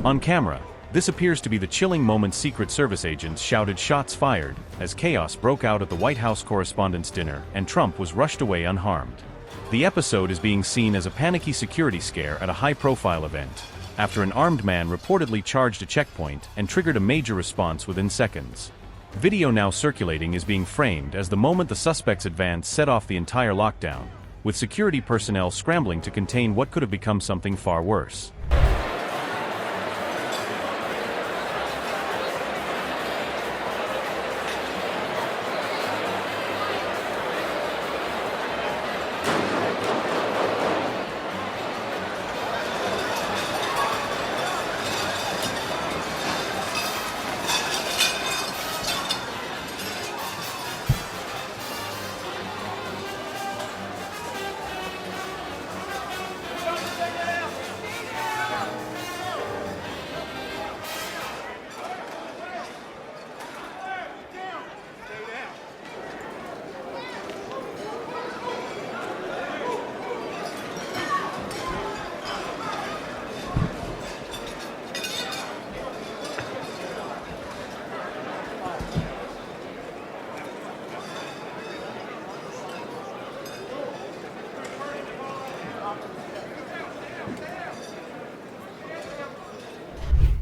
On camera, this appears to be the chilling moment Secret Service agents shouted shots fired as chaos broke out at the White House Correspondents Dinner and Trump was rushed away unharmed. The episode is being seen as a panicky security scare at a high-profile event, after an armed man reportedly charged a checkpoint and triggered a major response within seconds. Video now circulating is being framed as the moment the suspect's advance set off the entire lockdown, with security personnel scrambling to contain what could have become something far worse.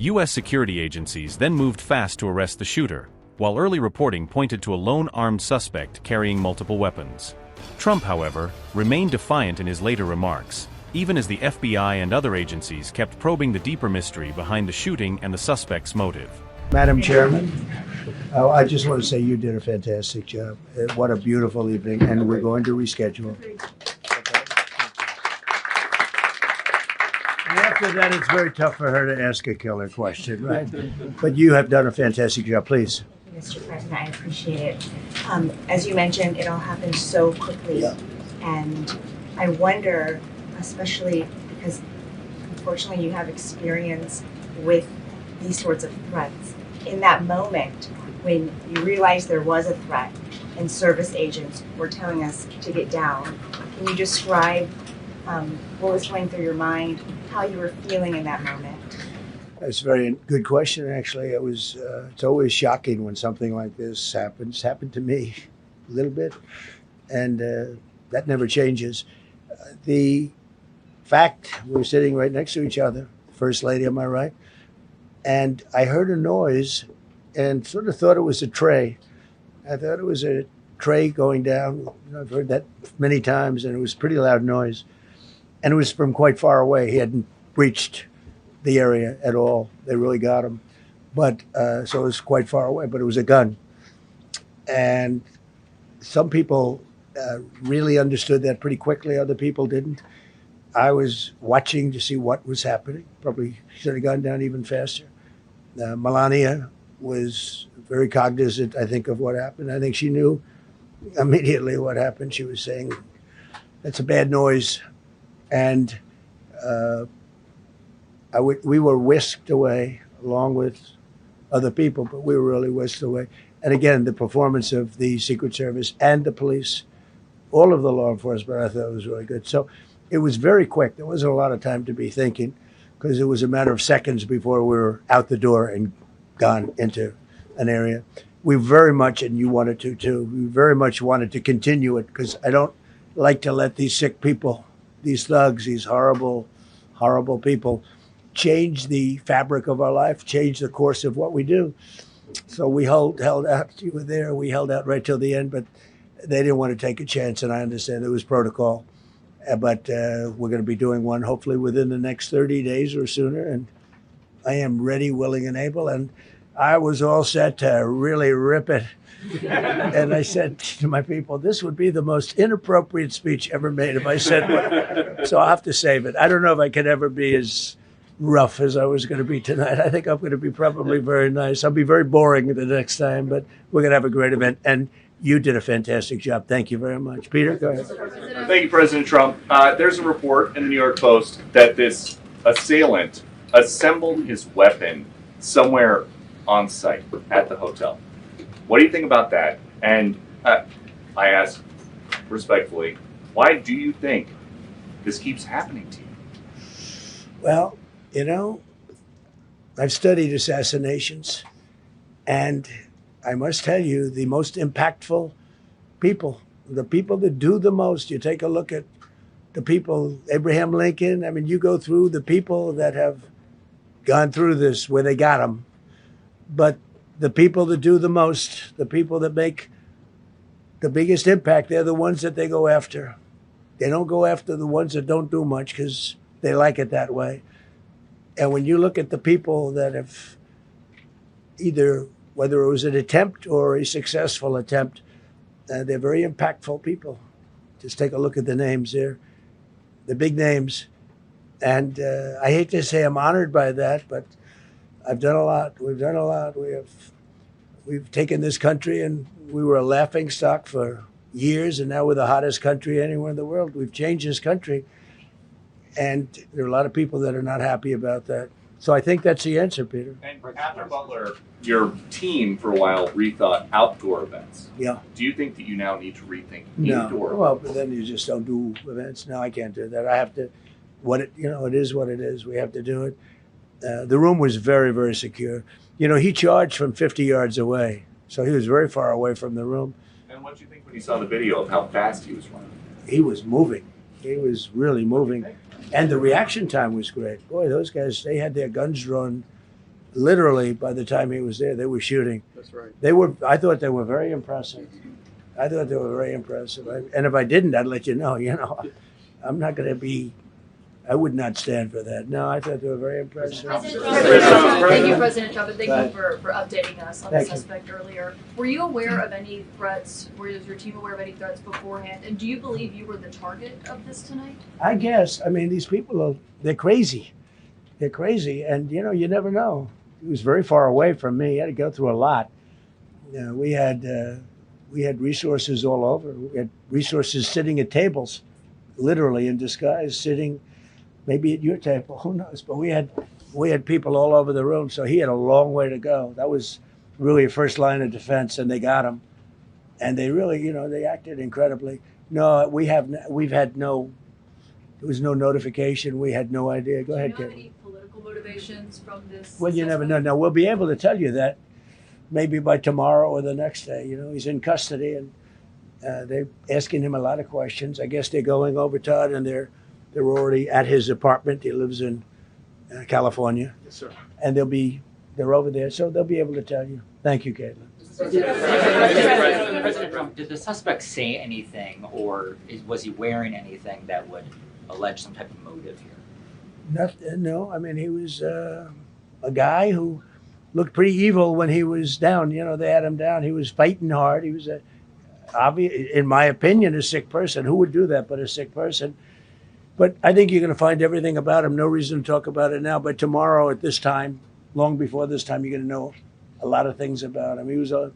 U.S. security agencies then moved fast to arrest the shooter, while early reporting pointed to a lone armed suspect carrying multiple weapons. Trump, however, remained defiant in his later remarks, even as the FBI and other agencies kept probing the deeper mystery behind the shooting and the suspect's motive. Madam Chairman, I just want to say you did a fantastic job. What a beautiful evening, and we're going to reschedule. After that, it's very tough for her to ask a killer question, right? But you have done a fantastic job. Please. Mr. President, I appreciate it. As you mentioned, it all happened so quickly. Yeah. And I wonder, especially because unfortunately you have experience with these sorts of threats, in that moment when you realized there was a threat and service agents were telling us to get down, can you describe what was going through your mind, how you were feeling in that moment? That's a very good question, actually. It's always shocking when something like this happens. It's happened to me a little bit, and that never changes. The fact we're sitting right next to each other, First Lady on my right, and I heard a noise and sort of thought it was a tray. I thought it was a tray going down. I've heard that many times, and it was a pretty loud noise. And it was from quite far away. He hadn't reached the area at all. They really got him. But so it was quite far away, but it was a gun. And some people really understood that pretty quickly. Other people didn't. I was watching to see what was happening. Probably should have gone down even faster. Melania was very cognizant, I think, of what happened. I think she knew immediately what happened. She was saying, "That's a bad noise." And we were whisked away along with other people, but we were really whisked away. And again, the performance of the Secret Service and the police, all of the law enforcement, I thought was really good. So it was very quick. There wasn't a lot of time to be thinking because it was a matter of seconds before we were out the door and gone into an area. We very much, and you wanted to too, we very much wanted to continue it because I don't like to let these sick people, these thugs, these horrible, horrible people change the fabric of our life, change the course of what we do. So we held out. You were there. We held out right till the end, but they didn't want to take a chance, and I understand there was protocol. But we're going to be doing one hopefully within the next 30 days or sooner, and I am ready, willing, and able. And I was all set to really rip it. And I said to my people, this would be the most inappropriate speech ever made if I said one. So I'll have to save it. I don't know if I could ever be as rough as I was going to be tonight. I think I'm going to be probably very nice. I'll be very boring the next time, but we're going to have a great event. And you did a fantastic job. Thank you very much. Peter, go ahead. Thank you, President Trump. There's a report in the New York Post that this assailant assembled his weapon somewhere on site at the hotel. What do you think about that? And I ask respectfully, why do you think this keeps happening to you? Well, you know, I've studied assassinations, and I must tell you, the most impactful people, the people that do the most, you take a look at the people, Abraham Lincoln, I mean, you go through the people that have gone through this where they got them, but the people that do the most, the people that make the biggest impact, they're the ones that they go after. They don't go after the ones that don't do much because they like it that way. And when you look at the people that have either, whether it was an attempt or a successful attempt, they're very impactful people. Just take a look at the names there, the big names. And I hate to say I'm honored by that, but I've done a lot. We've done a lot. We've taken this country, and we were a laughing stock for years, and now we're the hottest country anywhere in the world. We've changed this country, and there are a lot of people that are not happy about that. So I think that's the answer, Peter. And after Butler, your team for a while rethought outdoor events. Yeah. Do you think that you now need to rethink No. indoor Well, events? but then you just don't do events. No, I can't do that. I have to. It is what it is. We have to do it. The room was very, very secure. He charged from 50 yards away, so he was very far away from the room. And what did you think when you saw the video of how fast he was running? He was moving. He was really moving. And the reaction time was great. Boy, those guys, they had their guns drawn literally by the time he was there. They were shooting. That's right. I thought they were very impressive. And if I didn't, I'd let you know. I'm not going to be, I would not stand for that. No, I thought they were very impressive. Thank you, President Trump, and thank you for updating us on the Thank you. suspect earlier. Were you aware of any threats? Was your team aware of any threats beforehand? And do you believe you were the target of this tonight? I guess. I mean, these people they're crazy. They're crazy. And, you never know. He was very far away from me. He had to go through a lot. We had resources all over. We had resources sitting at tables, literally in disguise, sitting maybe at your table, who knows? But we had people all over the room, so he had a long way to go. That was really a first line of defense, and they got him. And they really, they acted incredibly. No, there was no notification. We had no idea. Go ahead, Do you know Kate. any political motivations from this? Well, you never know. suspect? Now, we'll be able to tell you that maybe by tomorrow or the next day. He's in custody, and they're asking him a lot of questions. I guess they're going over, Todd, and they're already at his apartment. He lives in California. Yes, sir. And they're over there, so they'll be able to tell you. Thank you, Caitlin. President Trump, did the suspect say anything, or was he wearing anything that would allege some type of motive here? No, I mean, he was a guy who looked pretty evil when he was down. They had him down. He was fighting hard. He was, in my opinion, a sick person. Who would do that but a sick person? But I think you're going to find everything about him. No reason to talk about it now. But tomorrow at this time, long before this time, you're going to know a lot of things about him.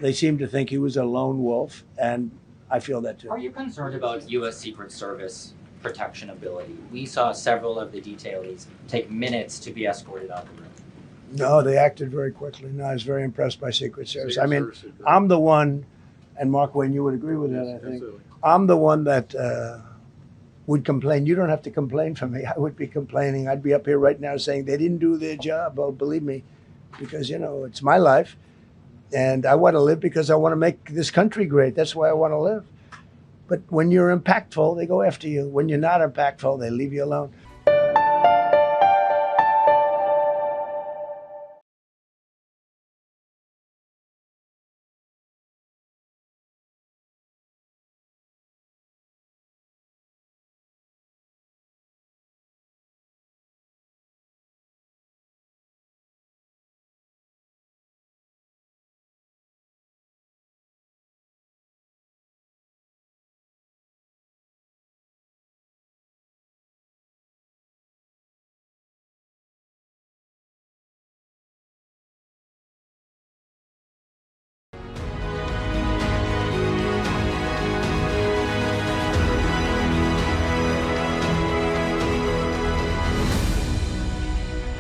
They seem to think he was a lone wolf, and I feel that too. Are you concerned about U.S. Secret Service protection ability? We saw several of the detailees take minutes to be escorted out of the room. No, they acted very quickly. No, I was very impressed by Secret Service. I mean, I'm the one, and Mark Wayne, you would agree with that, I think. Absolutely. I'm the one that would complain. You don't have to complain for me. I would be complaining. I'd be up here right now saying they didn't do their job. Oh, believe me, because, it's my life. And I want to live because I want to make this country great. That's why I want to live. But when you're impactful, they go after you. When you're not impactful, they leave you alone.